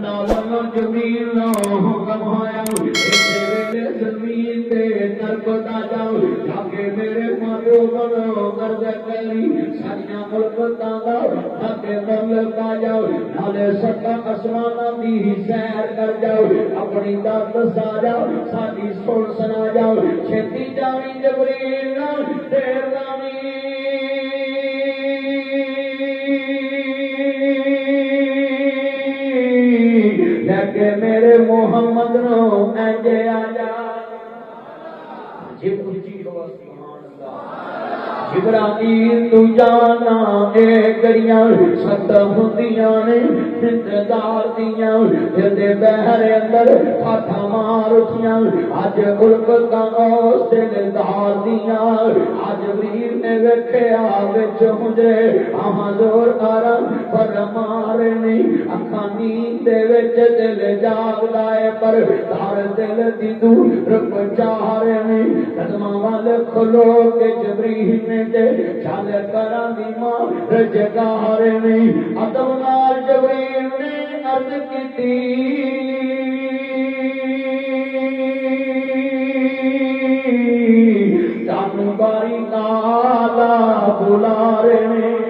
نالوں جمیل نہ حکم ہویا میرے زمین تے ترکتا جاؤ جاکے میرے مارو بنو کرد کری ساریاں ملکتاں دا جاکے ملک آ جاؤ نالے ستا اسمانہ دی سیر کر جاؤ اپنی داد سا جاؤ ساری سن سنا جاؤ چھتی جانی جبریل نہ دیر نامی کہ میرے محمد نو انجے آ جا جبرائیل تو جانا اے گریاں ست ہوندیاں نے انتظار دیاں جدے بہر اندر ہاتھاں مار اٹھیاں اج گلکتاں اس دلدار دیاں اج جبریل نے ویکھیا وچ ہنجے حضور آرام پر مارے نہیں اکھاں نیند دے وچ دل جاگدا اے پر دار دل دی دور پچار نہیں قدماں وال کھلو کے جبریل نے چل کرا دی ماں رجگار نہیں ادب نال جبریل نے عرض کیتی جان باری تالا بلا رہے